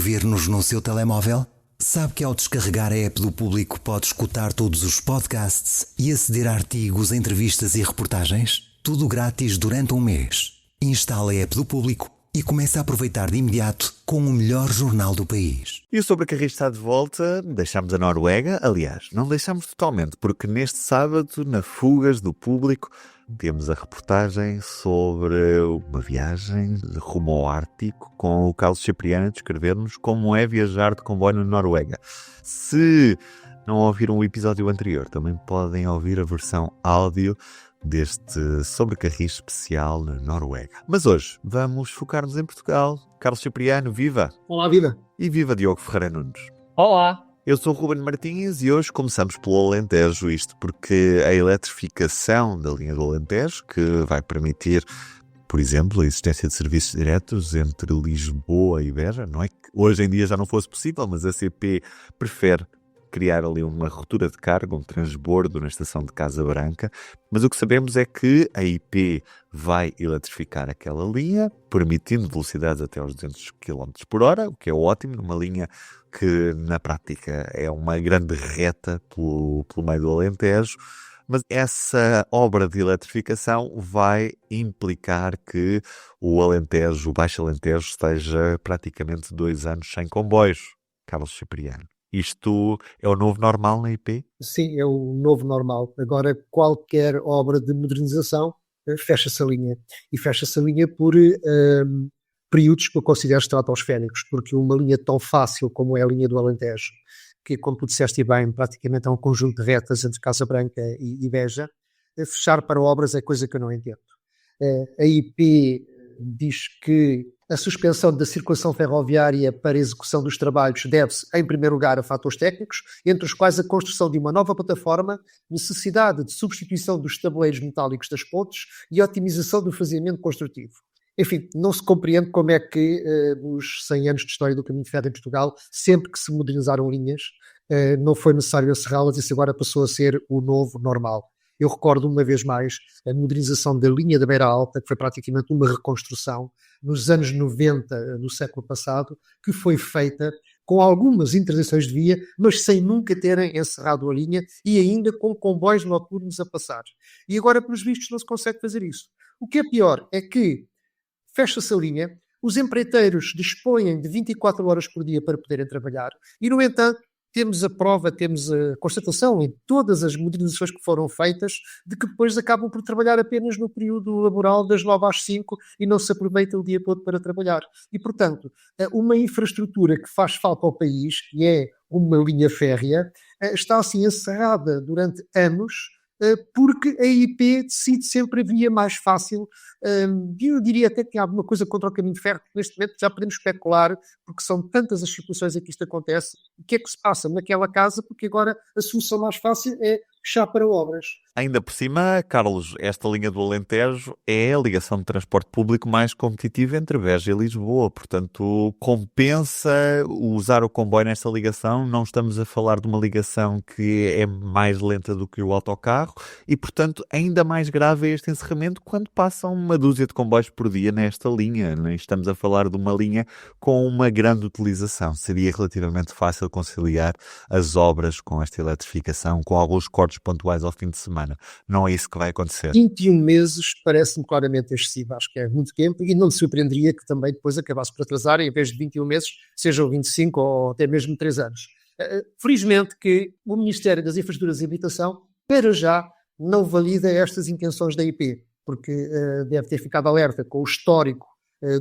ouvir-nos no seu telemóvel? Sabe que ao descarregar a app do Público pode escutar todos os podcasts e aceder a artigos, entrevistas e reportagens? Tudo grátis durante um mês. Instale a app do Público e comece a aproveitar de imediato com o melhor jornal do país. E o Sobre Carris está de volta. Deixámos a Noruega. Aliás, não deixámos totalmente, porque neste sábado, na Fugas do Público, temos a reportagem sobre uma viagem rumo ao Ártico com o Carlos Cipriano a descrever-nos como é viajar de comboio na Noruega. Se não ouviram o episódio anterior, também podem ouvir a versão áudio deste Sobre Carris especial na Noruega. Mas hoje vamos focar-nos em Portugal. Carlos Cipriano, viva! Olá, viva! E viva Diogo Ferreira Nunes! Olá! Eu sou o Ruben Martins e hoje começamos pelo Alentejo, isto porque a eletrificação da linha do Alentejo, que vai permitir, por exemplo, a existência de serviços diretos entre Lisboa e Beja, não é que hoje em dia já não fosse possível, mas a CP prefere criar ali uma ruptura de carga, um transbordo na estação de Casa Branca, mas o que sabemos é que a IP vai eletrificar aquela linha, permitindo velocidades até aos 200 km por hora, o que é ótimo, numa linha que na prática é uma grande reta pelo meio do Alentejo, mas essa obra de eletrificação vai implicar que o Alentejo, o Baixo Alentejo, esteja praticamente 2 anos sem comboios. Carlos Cipriano. Isto é o novo normal na IP? Sim, é o novo normal. Agora, qualquer obra de modernização fecha-se a linha. E fecha-se a linha por períodos que eu considero estratosféricos, porque uma linha tão fácil como é a linha do Alentejo, que, como tu disseste bem, praticamente é um conjunto de retas entre Casa Branca e Beja, fechar para obras é coisa que eu não entendo. A IP diz que a suspensão da circulação ferroviária para a execução dos trabalhos deve-se, em primeiro lugar, a fatores técnicos, entre os quais a construção de uma nova plataforma, necessidade de substituição dos tabuleiros metálicos das pontes e a otimização do faseamento construtivo. Enfim, não se compreende como é que nos 100 anos de história do caminho de ferro em Portugal, sempre que se modernizaram linhas, não foi necessário encerrá-las e isso agora passou a ser o novo normal. Eu recordo uma vez mais a modernização da linha da Beira Alta, que foi praticamente uma reconstrução nos anos 90 do século passado, que foi feita com algumas interdições de via, mas sem nunca terem encerrado a linha e ainda com comboios noturnos a passar. E agora, pelos vistos, não se consegue fazer isso. O que é pior é que fecha-se a linha, os empreiteiros dispõem de 24 horas por dia para poderem trabalhar e, no entanto, temos a prova, temos a constatação em todas as modernizações que foram feitas de que depois acabam por trabalhar apenas no período laboral das 9 às 5 e não se aproveita o dia todo para trabalhar. E, portanto, uma infraestrutura que faz falta ao país, que é uma linha férrea, está assim encerrada durante anos porque a IP decide sempre a via mais fácil. Eu diria até que tem alguma coisa contra o caminho de ferro, que neste momento já podemos especular, porque são tantas as situações em que isto acontece. O que é que se passa naquela casa? Porque agora a solução mais fácil é fechar para obras. Ainda por cima, Carlos, esta linha do Alentejo é a ligação de transporte público mais competitiva entre Beja e Lisboa. Portanto, compensa usar o comboio nesta ligação. Não estamos a falar de uma ligação que é mais lenta do que o autocarro e, portanto, ainda mais grave é este encerramento quando passam uma dúzia de comboios por dia nesta linha. Estamos a falar de uma linha com uma grande utilização. Seria relativamente fácil conciliar as obras com esta eletrificação, com alguns cortes pontuais ao fim de semana. Não é isso que vai acontecer. 21 meses parece-me claramente excessivo, acho que é muito tempo e não me surpreenderia que também depois acabasse por atrasar, em vez de 21 meses, sejam 25 ou até mesmo 3 anos. Felizmente que o Ministério das Infraestruturas e Habitação, para já, não valida estas intenções da IP, porque deve ter ficado alerta com o histórico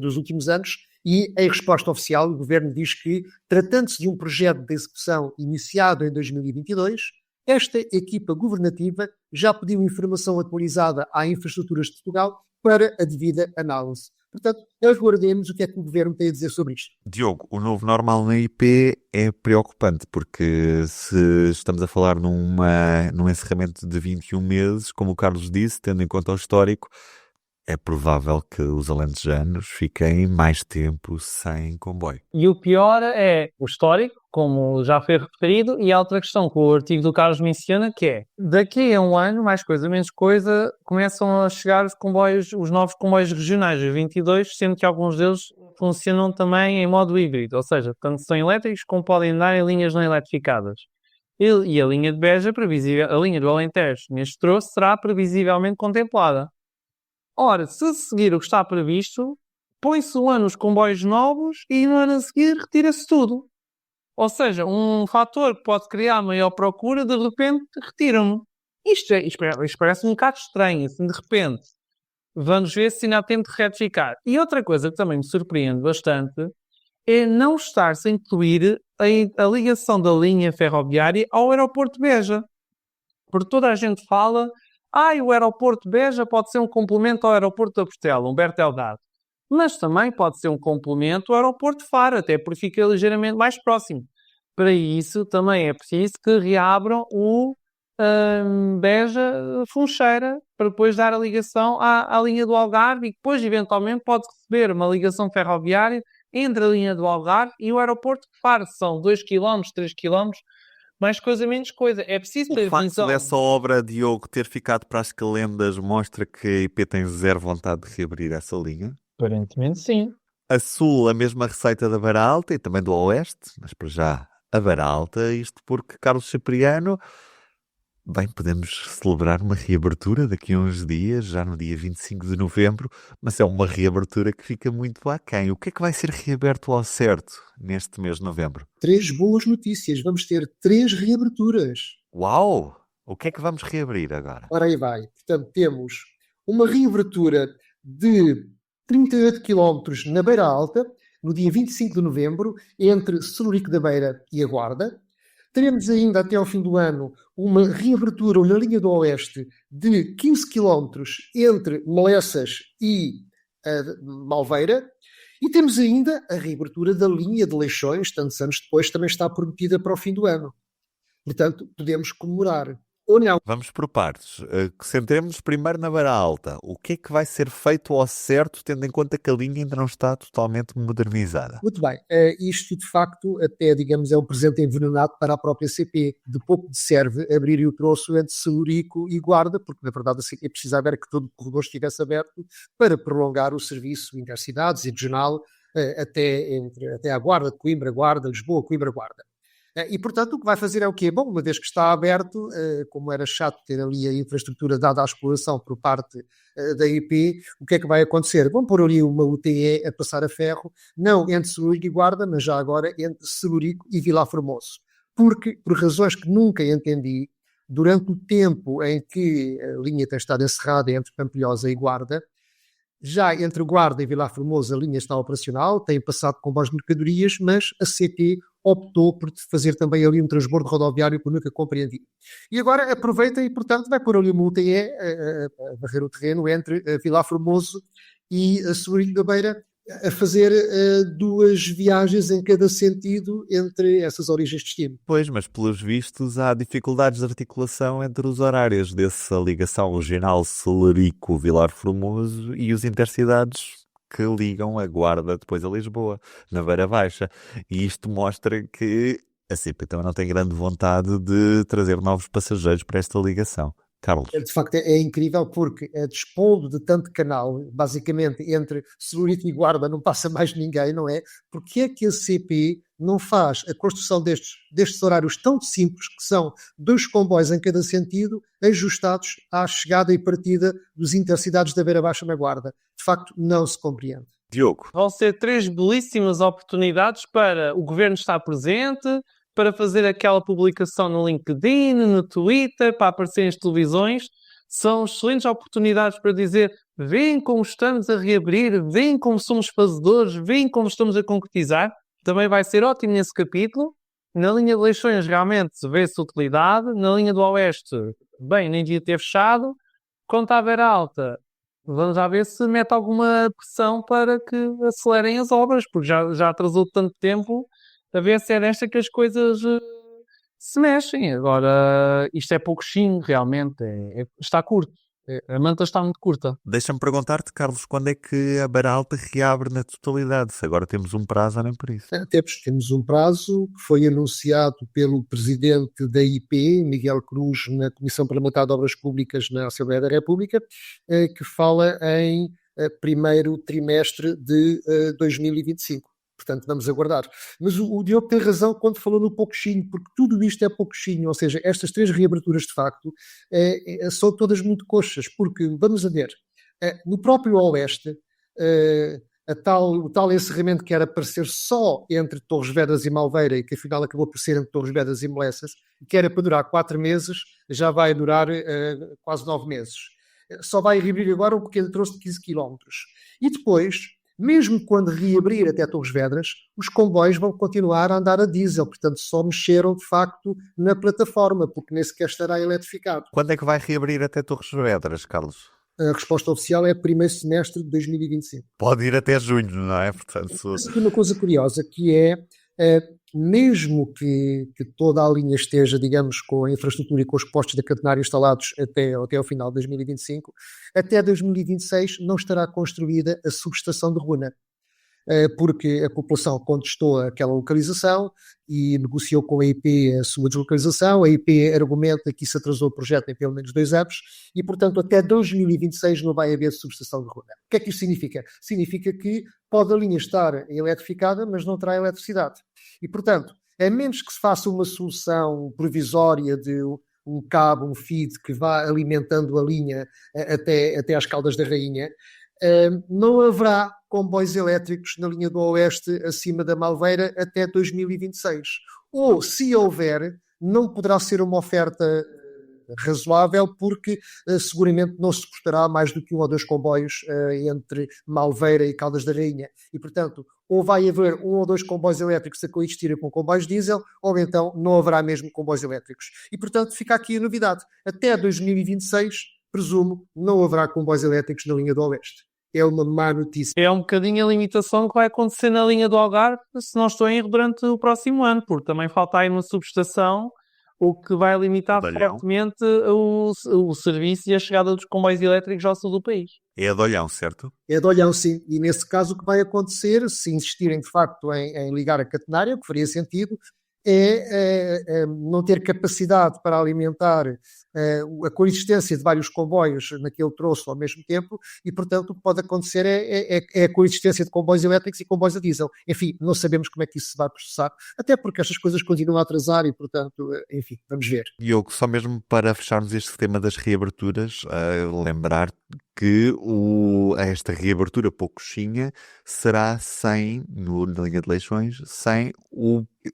dos últimos anos e, em resposta oficial, o Governo diz que, tratando-se de um projeto de execução iniciado em 2022, esta equipa governativa já pediu informação atualizada à Infraestruturas de Portugal para a devida análise. Portanto, aguardemos o que é que o Governo tem a dizer sobre isto. Diogo, o novo normal na IP é preocupante, porque se estamos a falar num encerramento de 21 meses, como o Carlos disse, tendo em conta o histórico, é provável que os alentejanos fiquem mais tempo sem comboio. E o pior é o histórico, como já foi referido, e há outra questão que o artigo do Carlos menciona, que é, daqui a um ano, mais coisa, menos coisa, começam a chegar os comboios, os novos comboios regionais, os 22, sendo que alguns deles funcionam também em modo híbrido, ou seja, tanto são elétricos como podem andar em linhas não eletrificadas. E a linha de Beja, a linha do Alentejo, neste troço, será previsivelmente contemplada. Ora, se seguir o que está previsto, põe-se um ano os comboios novos e no ano a seguir retira-se tudo. Ou seja, um fator que pode criar maior procura, de repente retiram-no. Isto parece um bocado estranho, assim, de repente. Vamos ver se ainda há tempo de retificar. E outra coisa que também me surpreende bastante é não estar-se a incluir a ligação da linha ferroviária ao aeroporto de Beja. Porque toda a gente fala, o aeroporto de Beja pode ser um complemento ao aeroporto da Portela, Humberto Delgado. Mas também pode ser um complemento ao aeroporto de Faro, até porque fica ligeiramente mais próximo. Para isso, também é preciso que reabram o Beja-Funcheira, para depois dar a ligação à linha do Algarve, e depois, eventualmente, pode receber uma ligação ferroviária entre a linha do Algarve e o aeroporto de Faro. São 2 km, 3 km, mais coisa, menos coisa. É preciso ter O facto atenção. dessa obra, Diogo, ter ficado para as calendas mostra que a IP tem zero vontade de reabrir essa linha? Aparentemente, sim. A sul, a mesma receita da Beira Alta e também do Oeste, mas para já a Beira Alta, isto porque Carlos Cipriano, bem, podemos celebrar uma reabertura daqui a uns dias, já no dia 25 de novembro, mas é uma reabertura que fica muito aquém. O que é que vai ser reaberto ao certo neste mês de novembro? 3 boas notícias. Vamos ter 3 reaberturas. Uau! O que é que vamos reabrir agora? Ora aí vai. Portanto, temos uma reabertura de 38 km na Beira Alta, no dia 25 de novembro, entre Celurico da Beira e a Guarda. Teremos ainda, até ao fim do ano, uma reabertura na linha do Oeste de 15 km entre Melessas e Malveira. E temos ainda a reabertura da linha de Leixões, tantos anos depois, também está prometida para o fim do ano. Portanto, podemos comemorar. Ou não. Vamos por partes. Centremos-nos primeiro na Beira Alta. O que é que vai ser feito ao certo, tendo em conta que a linha ainda não está totalmente modernizada? Muito bem. Isto, de facto, até, digamos, é um presente envenenado para a própria CP. De pouco de serve abrir o troço entre Celurico e Guarda, porque, na verdade, a CP precisava era que todo o corredor estivesse aberto para prolongar o serviço intercidades e regional até à Guarda de Coimbra, Guarda, Lisboa, Coimbra, Guarda. E, portanto, o que vai fazer é o quê? Bom, uma vez que está aberto, como era chato ter ali a infraestrutura dada à exploração por parte da IP, o que é que vai acontecer? Vão pôr ali uma UTE a passar a ferro, não entre Celurico e Guarda, mas já agora entre Celurico e Vilar Formoso. Porque, por razões que nunca entendi, durante o tempo em que a linha tem estado encerrada entre Pampilhosa e Guarda, já entre Guarda e Vilar Formoso a linha está operacional, tem passado comboios de mercadorias, mas a CP optou por fazer também ali um transbordo rodoviário que eu nunca compreendi. E agora aproveita e, portanto, vai pôr ali uma UTE a varrer o terreno entre Vilar Formoso e a Celurico da Beira, a fazer 2 viagens em cada sentido entre essas origens de destino. Pois, mas pelos vistos há dificuldades de articulação entre os horários dessa ligação regional Celurico-Vilar Formoso e os intercidades que ligam a Guarda depois a Lisboa, na Beira Baixa. E isto mostra que a CP também não tem grande vontade de trazer novos passageiros para esta ligação. Carlos. De facto, é incrível porque, dispondo de tanto canal, basicamente entre Celurico e Guarda não passa mais ninguém, não é? Porque é que a CP não faz a construção destes horários tão simples, que são 2 comboios em cada sentido, ajustados à chegada e partida dos intercidades da Beira Baixa na Guarda? De facto, não se compreende. Diogo. Vão ser 3 belíssimas oportunidades para o governo estar presente, para fazer aquela publicação no LinkedIn, no Twitter, para aparecer nas televisões. São excelentes oportunidades para dizer: veem como estamos a reabrir, veem como somos fazedores, veem como estamos a concretizar. Também vai ser ótimo nesse capítulo. Na linha de Leixões realmente vê-se utilidade. Na linha do Oeste, bem, nem devia ter fechado. Quanto à Beira Alta, vamos já ver se mete alguma pressão para que acelerem as obras, porque já atrasou tanto tempo. A ver se é desta que as coisas se mexem. Agora, isto é pouquinho, realmente. Está curto. A manta está muito curta. Deixa-me perguntar-te, Carlos, quando é que a Beira Alta reabre na totalidade? Se agora temos um prazo ou nem por isso? Temos um prazo que foi anunciado pelo presidente da IP, Miguel Cruz, na Comissão Parlamentar de Obras Públicas na Assembleia da República, que fala em primeiro trimestre de 2025. Portanto, vamos aguardar. Mas o Diogo tem razão quando falou no pouquinho, porque tudo isto é pouquinho, ou seja, estas 3 reaberturas de facto são todas muito coxas, porque, vamos a ver, no próprio Oeste, o tal encerramento que era para ser só entre Torres Vedras e Malveira e que afinal acabou por ser entre Torres Vedras e Molessas, que era para durar 4 meses, já vai durar quase 9 meses. Só vai reabrir agora um pequeno troço de 15 km. E depois, mesmo quando reabrir até Torres Vedras, os comboios vão continuar a andar a diesel, portanto só mexeram de facto na plataforma, porque nem sequer estará eletrificado. Quando é que vai reabrir até Torres Vedras, Carlos? A resposta oficial é primeiro semestre de 2025. Pode ir até junho, não é? Portanto, Mas aqui uma coisa curiosa, que é, mesmo que toda a linha esteja, digamos, com a infraestrutura e com os postos da catenária instalados até ao final de 2025, até 2026 não estará construída a subestação de Runa, porque a população contestou aquela localização e negociou com a IP a sua deslocalização. A IP argumenta que isso atrasou o projeto em pelo menos 2 anos e, portanto, até 2026 não vai haver subestação de Runa. O que é que isso significa? Significa que pode a linha estar eletrificada, mas não terá eletricidade. E, portanto, a menos que se faça uma solução provisória de um cabo, um feed que vá alimentando a linha até às Caldas da Rainha, não haverá comboios elétricos na linha do Oeste acima da Malveira até 2026. Ou, se houver, não poderá ser uma oferta razoável, porque seguramente não se suportará mais do que 1 ou 2 comboios entre Malveira e Caldas da Rainha. E, portanto, ou vai haver 1 ou 2 comboios elétricos a coexistir com comboios diesel, ou então não haverá mesmo comboios elétricos. E, portanto, fica aqui a novidade. Até 2026, presumo, não haverá comboios elétricos na linha do Oeste. É uma má notícia. É um bocadinho a limitação que vai acontecer na linha do Algarve, se não estou em erro, durante o próximo ano, porque também falta aí uma subestação, o que vai limitar fortemente o serviço e a chegada dos comboios elétricos ao sul do país. É a de Olhão, certo? É de Olhão, sim. E nesse caso o que vai acontecer, se insistirem de facto em ligar a catenária, o que faria sentido, é não ter capacidade para alimentar a coexistência de vários comboios naquele troço ao mesmo tempo e, portanto, o que pode acontecer é a coexistência de comboios elétricos e comboios a diesel. Enfim, não sabemos como é que isso se vai processar, até porque estas coisas continuam a atrasar e, portanto, enfim, vamos ver. Diogo, só mesmo para fecharmos este tema das reaberturas, lembrar que esta reabertura poucoxinha será sem, na linha de Leixões, sem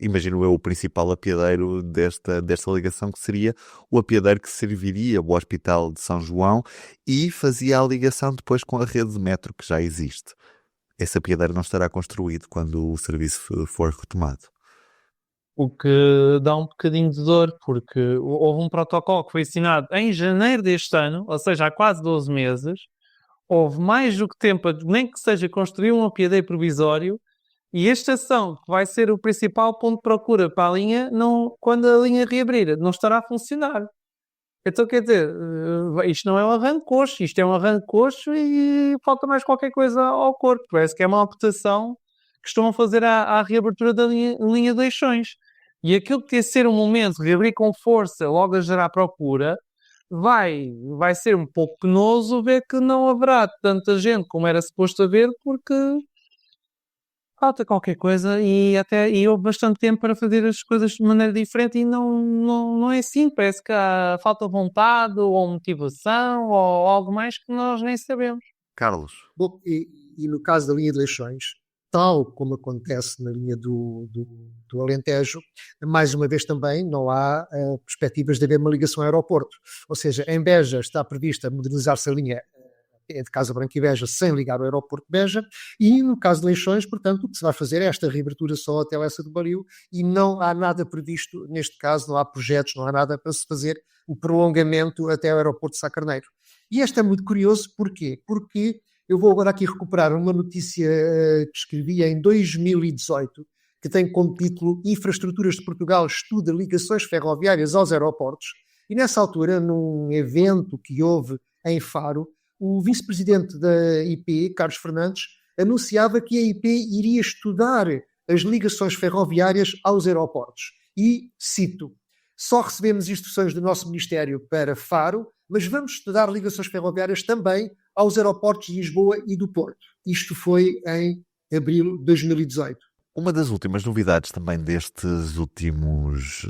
imagino eu, o principal apiadeiro desta ligação, que seria o apiadeiro que serviria o Hospital de São João e fazia a ligação depois com a rede de metro que já existe. Esse apiadeiro não estará construído quando o serviço for retomado. O que dá um bocadinho de dor, porque houve um protocolo que foi assinado em janeiro deste ano, ou seja, há quase 12 meses. Houve mais do que tempo, nem que seja construir um apiadeiro provisório, e a estação, que vai ser o principal ponto de procura para a linha, quando a linha reabrir, não estará a funcionar. Então, quer dizer, isto não é um arranco-coxo, isto é um arranco-coxo e falta mais qualquer coisa ao corpo. Parece que é uma adaptação que estão a fazer à reabertura da linha de Leixões. E aquilo que tem de ser um momento de reabrir com força, logo a gerar procura, vai ser um pouco penoso ver que não haverá tanta gente como era suposto haver, porque falta qualquer coisa e houve bastante tempo para fazer as coisas de maneira diferente e não é assim. Parece que há falta vontade ou motivação ou algo mais que nós nem sabemos. Carlos. Bom, e no caso da linha de Leixões, tal como acontece na linha do Alentejo, mais uma vez também não há perspectivas de haver uma ligação ao aeroporto. Ou seja, em Beja está prevista modernizar-se a linha de Casa Branca e Beja sem ligar ao aeroporto de Beja, e no caso de Leixões, portanto, o que se vai fazer é esta reabertura só até Lessa do Baril e não há nada previsto, neste caso não há projetos, não há nada para se fazer o prolongamento até ao aeroporto de Sá Carneiro. E isto é muito curioso, porquê? Porque eu vou agora aqui recuperar uma notícia que escrevi em 2018, que tem como título Infraestruturas de Portugal estuda ligações ferroviárias aos aeroportos, e nessa altura, num evento que houve em Faro, o vice-presidente da IP, Carlos Fernandes, anunciava que a IP iria estudar as ligações ferroviárias aos aeroportos. E, cito, só recebemos instruções do nosso Ministério para Faro, mas vamos estudar ligações ferroviárias também aos aeroportos de Lisboa e do Porto. Isto foi em abril de 2018. Uma das últimas novidades também destas últimas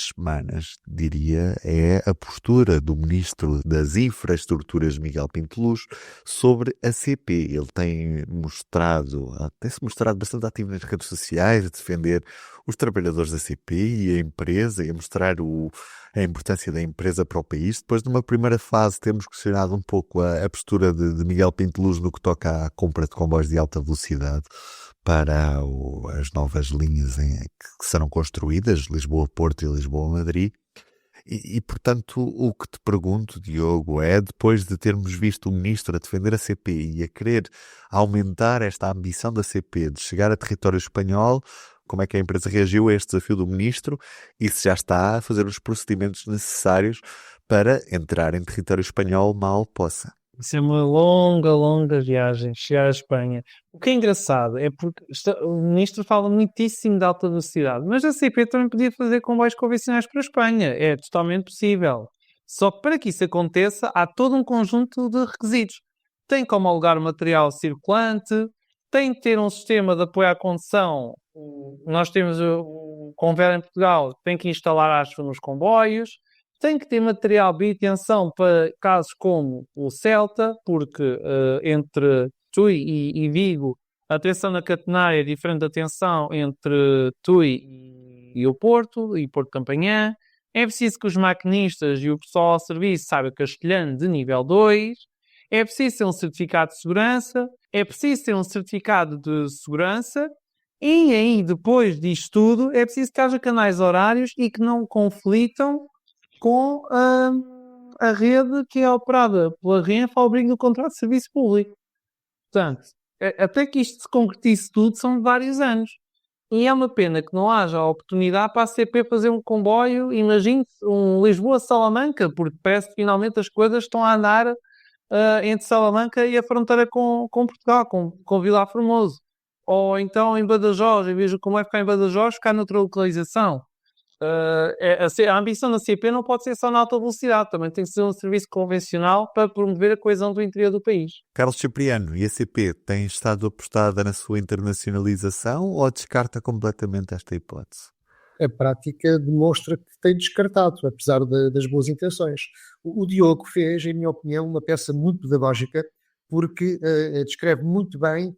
semanas, diria, é a postura do Ministro das Infraestruturas, Miguel Pinto Luz, sobre a CP. Ele tem-se mostrado bastante ativo nas redes sociais, a defender os trabalhadores da CP e a empresa, e a mostrar a importância da empresa para o país. Depois, numa primeira fase, temos questionado um pouco a postura de Miguel Pinto Luz no que toca à compra de comboios de alta velocidade para as novas linhas que serão construídas, Lisboa-Porto e Lisboa-Madrid. Portanto, o que te pergunto, Diogo, é, depois de termos visto o Ministro a defender a CP e a querer aumentar esta ambição da CP de chegar a território espanhol, como é que a empresa reagiu a este desafio do Ministro e se já está a fazer os procedimentos necessários para entrar em território espanhol mal possa? Isso é uma longa viagem, chegar à Espanha. O que é engraçado é porque o ministro fala muitíssimo de alta velocidade, mas a CP também podia fazer comboios convencionais para a Espanha. É totalmente possível. Só que para que isso aconteça, há todo um conjunto de requisitos. Tem que homologar o material circulante, tem que ter um sistema de apoio à condução. Nós temos o Convel em Portugal, tem que instalar ASFA nos comboios. Tem que ter material de atenção para casos como o Celta, porque entre Tui e Vigo, a tensão na catenária é diferente da tensão entre Tui e o Porto, e Porto Campanhã. É preciso que os maquinistas e o pessoal ao serviço saibam castelhano de nível 2. É preciso ter um certificado de segurança. É preciso ter um certificado de segurança. E aí, depois disto tudo, é preciso que haja canais horários e que não conflitam com a rede que é operada pela Renfe ao abrigo do contrato de serviço público. Portanto, até que isto se concretize tudo, são vários anos. E é uma pena que não haja a oportunidade para a CP fazer um comboio, imagine-se, um Lisboa-Salamanca, porque parece que finalmente as coisas estão a andar entre Salamanca e a fronteira com Portugal, com Vilar Formoso. Ou então em Badajoz, eu vejo como é ficar em Badajoz, ficar noutra localização. A ambição da CP não pode ser só na alta velocidade, também tem que ser um serviço convencional para promover a coesão do interior do país. Carlos Cipriano, e a CP tem estado apostada na sua internacionalização ou descarta completamente esta hipótese? A prática demonstra que tem descartado, apesar das boas intenções. O Diogo fez, em minha opinião, uma peça muito pedagógica, porque descreve muito bem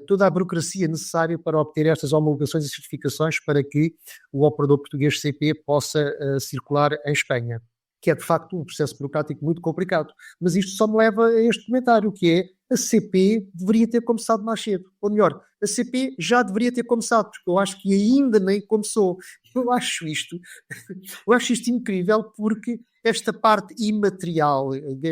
toda a burocracia necessária para obter estas homologações e certificações para que o operador português CP possa circular em Espanha, que é de facto um processo burocrático muito complicado. Mas isto só me leva a este comentário, que é: a CP deveria ter começado mais cedo. Ou melhor, a CP já deveria ter começado, porque eu acho que ainda nem começou. Eu acho isto incrível, porque esta parte imaterial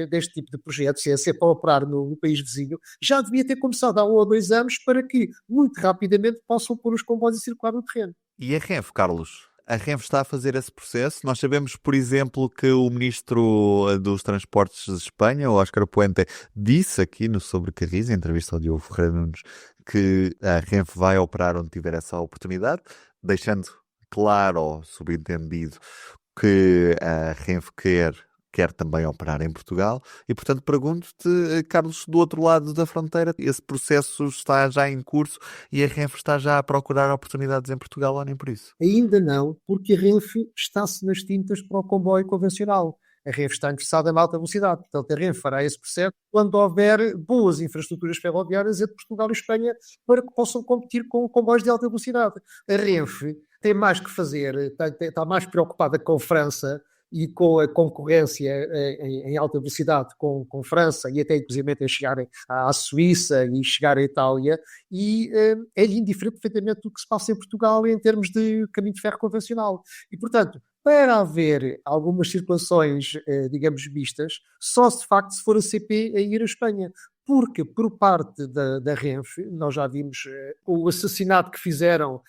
deste tipo de projetos, se é para operar no país vizinho, já devia ter começado há 1 ou 2 anos para que, muito rapidamente, possam pôr os comboios a circular no terreno. E a Renfe, Carlos? A Renfe está a fazer esse processo? Nós sabemos, por exemplo, que o Ministro dos Transportes de Espanha, o Óscar Puente, disse aqui no Sobre Carris, em entrevista ao Diogo Ferreira Nunes, que a Renfe vai operar onde tiver essa oportunidade, deixando claro ou subentendido que a Renfe quer também operar em Portugal e, portanto, pergunto-te, Carlos, do outro lado da fronteira, esse processo está já em curso e a Renfe está já a procurar oportunidades em Portugal ou nem por isso? Ainda não, porque a Renfe está-se nas tintas para o comboio convencional. A Renfe está interessada em alta velocidade, portanto a Renfe fará esse processo quando houver boas infraestruturas ferroviárias entre Portugal e Espanha para que possam competir com comboios de alta velocidade. A Renfe tem mais que fazer, está mais preocupada com a França e com a concorrência em alta velocidade com França e até inclusive em chegar à Suíça e chegar à Itália, e é-lhe indiferente perfeitamente do que se passa em Portugal em termos de caminho de ferro convencional. E, portanto, para haver algumas circulações, digamos, mistas, só se de facto se for a CP a ir à Espanha. Porque, por parte da Renfe, nós já vimos o assassinato que fizeram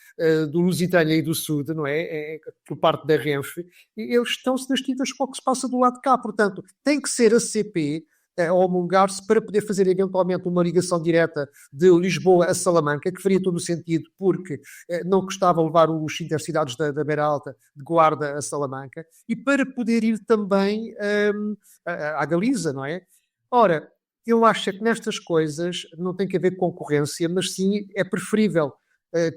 do Lusitânia e do Sud, não é? Por parte da Renfe, e eles estão-se nas tintas com o que se passa do lado de cá. Portanto, tem que ser a CP a homologar-se para poder fazer eventualmente uma ligação direta de Lisboa a Salamanca, que faria todo o sentido, porque não custava levar os intercidades da Beira Alta de Guarda a Salamanca, e para poder ir também à Galiza, não é? Ora, eu acho que nestas coisas não tem que haver concorrência, mas sim é preferível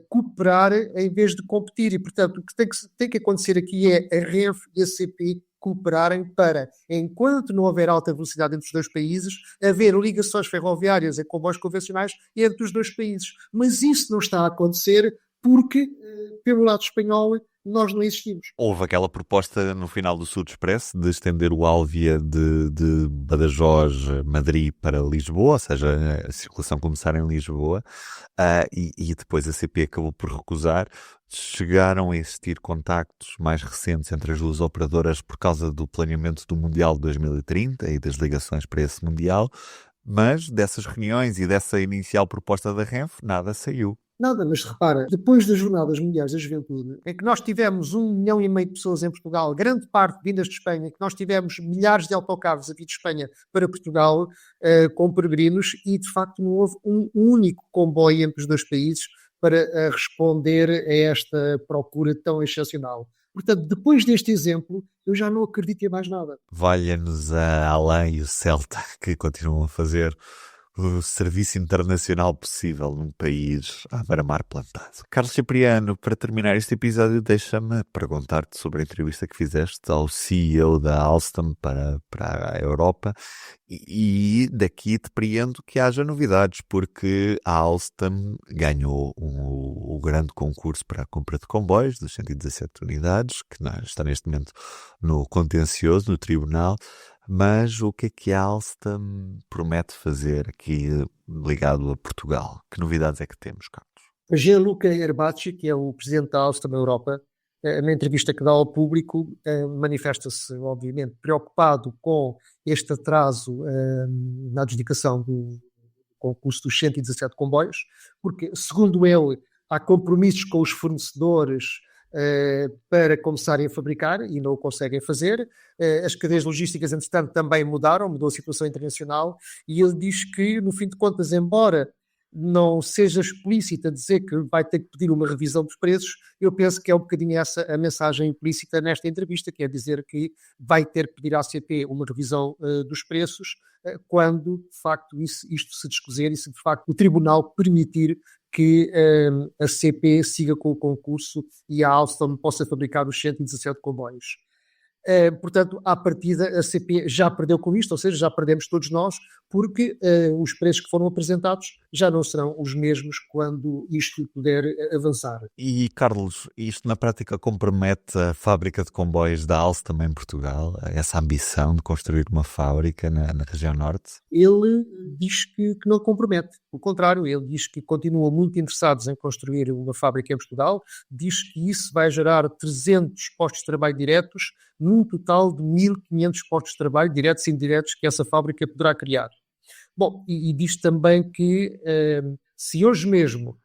cooperar em vez de competir. E, portanto, o que tem que acontecer aqui é a Renfe e a CP cooperarem para, enquanto não houver alta velocidade entre os dois países, haver ligações ferroviárias e comboios convencionais entre os dois países. Mas isso não está a acontecer porque, pelo lado espanhol, nós não existimos. Houve aquela proposta no final do Sud Express de estender o Alvia de Badajoz, Madrid para Lisboa, ou seja, a circulação começar em Lisboa, e depois a CP acabou por recusar. Chegaram a existir contactos mais recentes entre as duas operadoras por causa do planeamento do Mundial de 2030 e das ligações para esse Mundial, mas dessas reuniões e dessa inicial proposta da Renfe, nada saiu. Nada, mas repara, depois das Jornadas Mundiais da Juventude, em que nós tivemos 1,5 milhão de pessoas em Portugal, grande parte vindas de Espanha, que nós tivemos milhares de autocarros a vir de Espanha para Portugal com peregrinos, e de facto não houve um único comboio entre os dois países para responder a esta procura tão excepcional. Portanto, depois deste exemplo, eu já não acredito em mais nada. Valha-nos a Alain e o Celta, que continuam a fazer o serviço internacional possível num país à beira-mar plantado. Carlos Cipriano, para terminar este episódio, deixa-me perguntar-te sobre a entrevista que fizeste ao CEO da Alstom para a Europa, e daqui depreendo que haja novidades, porque a Alstom ganhou o grande concurso para a compra de comboios, dos 117 unidades, que está neste momento no contencioso, no tribunal. Mas o que a Alstom promete fazer aqui ligado a Portugal? Que novidades é que temos, Carlos? Gianluca Erbacci, que é o presidente da Alstom Europa, na entrevista que dá ao público, manifesta-se, obviamente, preocupado com este atraso na adjudicação do concurso dos 117 comboios, porque, segundo ele, há compromissos com os fornecedores para começarem a fabricar e não o conseguem fazer. As cadeias logísticas, entretanto, também mudou a situação internacional, e ele diz que, no fim de contas, embora não seja explícita dizer que vai ter que pedir uma revisão dos preços, eu penso que é um bocadinho essa a mensagem implícita nesta entrevista, que é dizer que vai ter que pedir à ACP uma revisão dos preços quando, de facto, isto se discutir e se, de facto, o Tribunal permitir que a CP siga com o concurso e a Alstom possa fabricar os 117 comboios. Portanto, à partida, a CP já perdeu com isto, ou seja, já perdemos todos nós, porque os preços que foram apresentados já não serão os mesmos quando isto puder avançar. E, Carlos, isto na prática compromete a fábrica de comboios da Alstom em Portugal, essa ambição de construir uma fábrica na região norte? Ele diz que não compromete. Pelo contrário, ele diz que continuam muito interessados em construir uma fábrica em Portugal, diz que isso vai gerar 300 postos de trabalho diretos, num total de 1.500 postos de trabalho, diretos e indiretos, que essa fábrica poderá criar. Bom, e diz também que se hoje mesmo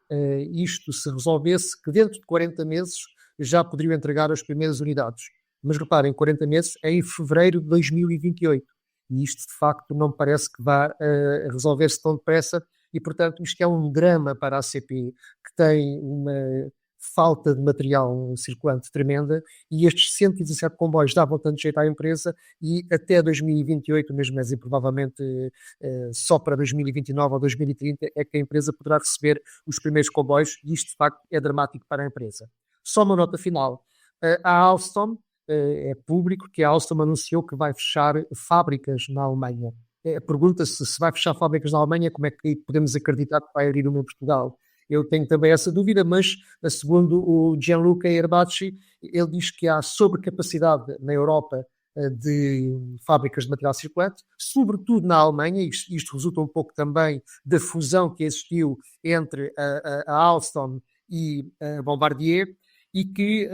isto se resolvesse, que dentro de 40 meses já poderiam entregar as primeiras unidades. Mas reparem, 40 meses é em fevereiro de 2028. E isto, de facto, não parece que vá resolver-se tão depressa. E, portanto, isto é um drama para a CP, que tem uma falta de material circulante tremenda, e estes 117 comboios davam tanto jeito à empresa, e até 2028, mesmo assim, provavelmente só para 2029 ou 2030 é que a empresa poderá receber os primeiros comboios, e isto de facto é dramático para a empresa. Só uma nota final. A Alstom, é público que a Alstom anunciou que vai fechar fábricas na Alemanha. Pergunta-se se vai fechar fábricas na Alemanha, como é que podemos acreditar que vai abrir uma em Portugal? Eu tenho também essa dúvida, mas segundo o Gianluca Erbacci, ele diz que há sobrecapacidade na Europa de fábricas de material circulante, sobretudo na Alemanha. Isto resulta um pouco também da fusão que existiu entre a Alstom e a Bombardier, e que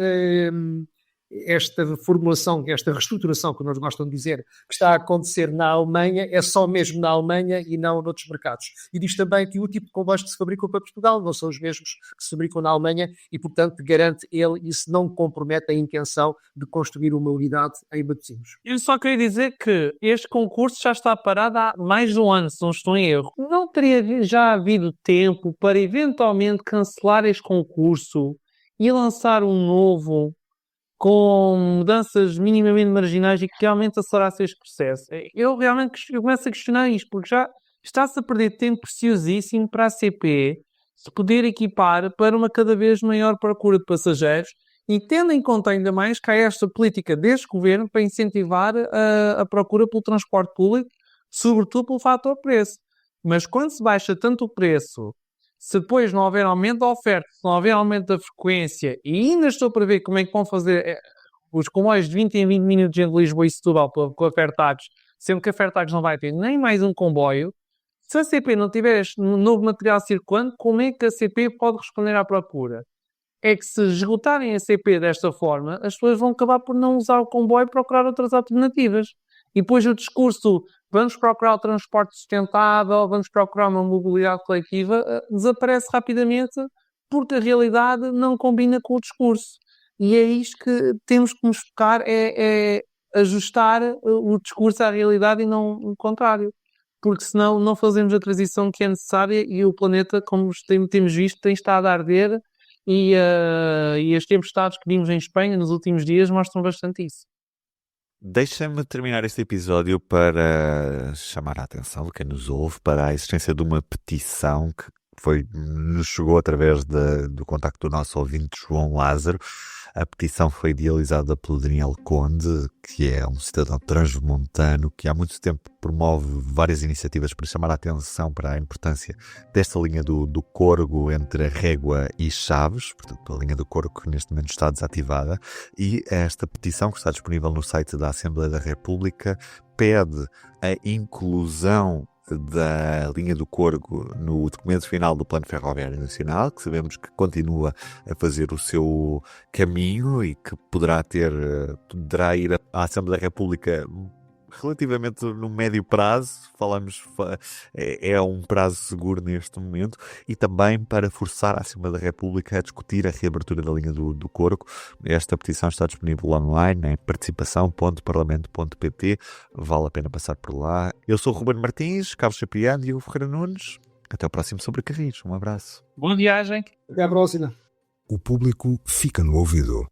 esta reformulação, esta reestruturação que nós gostamos de dizer, que está a acontecer na Alemanha, é só mesmo na Alemanha e não noutros mercados. E diz também que o tipo de comboios que se fabricam para Portugal não são os mesmos que se fabricam na Alemanha, e, portanto, garante ele, isso não compromete a intenção de construir uma unidade em Matosinhos. Eu só queria dizer que este concurso já está parado há mais de um ano, se não estou em erro. Não teria já havido tempo para eventualmente cancelar este concurso e lançar um novo com mudanças minimamente marginais e que realmente acelerasse este processo. Eu começo a questionar isto, porque já está-se a perder tempo preciosíssimo para a CP se poder equipar para uma cada vez maior procura de passageiros e tendo em conta ainda mais que há esta política deste governo para incentivar a procura pelo transporte público, sobretudo pelo fator preço. Mas quando se baixa tanto o preço, se depois não houver aumento da oferta, se não houver aumento da frequência, e ainda estou para ver como é que vão fazer os comboios de 20 em 20 minutos entre Lisboa e Setúbal com a Fertags, sendo que a Fertags não vai ter nem mais um comboio, se a CP não tiver este novo material circulante, como é que a CP pode responder à procura? É que se esgotarem a CP desta forma, as pessoas vão acabar por não usar o comboio e procurar outras alternativas. E depois o discurso, vamos procurar o transporte sustentável, vamos procurar uma mobilidade coletiva, desaparece rapidamente porque a realidade não combina com o discurso. E é isto que temos que nos focar, é ajustar o discurso à realidade e não o contrário. Porque senão não fazemos a transição que é necessária e o planeta, como temos visto, tem estado a arder e as tempestades que vimos em Espanha nos últimos dias mostram bastante isso. Deixa-me terminar este episódio para chamar a atenção de quem nos ouve para a existência de uma petição que nos chegou através do contacto do nosso ouvinte João Lázaro. A petição foi idealizada pelo Daniel Conde, que é um cidadão transmontano que há muito tempo promove várias iniciativas para chamar a atenção para a importância desta linha do Corgo entre a Régua e Chaves, portanto a linha do Corgo que neste momento está desativada, e esta petição, que está disponível no site da Assembleia da República, pede a inclusão da linha do Corgo no documento final do Plano Ferroviário Nacional, que sabemos que continua a fazer o seu caminho e que poderá ir à Assembleia da República relativamente no médio prazo, é um prazo seguro neste momento, e também para forçar a Assembleia da República a discutir a reabertura da linha do Corgo. Esta petição está disponível online em participação.parlamento.pt, vale a pena passar por lá. Eu sou o Ruben Martins, Carlos Cipriano e o Ferreira Nunes. Até o próximo Sobre Carris. Um abraço. Boa viagem. Até à próxima. O público fica no ouvido.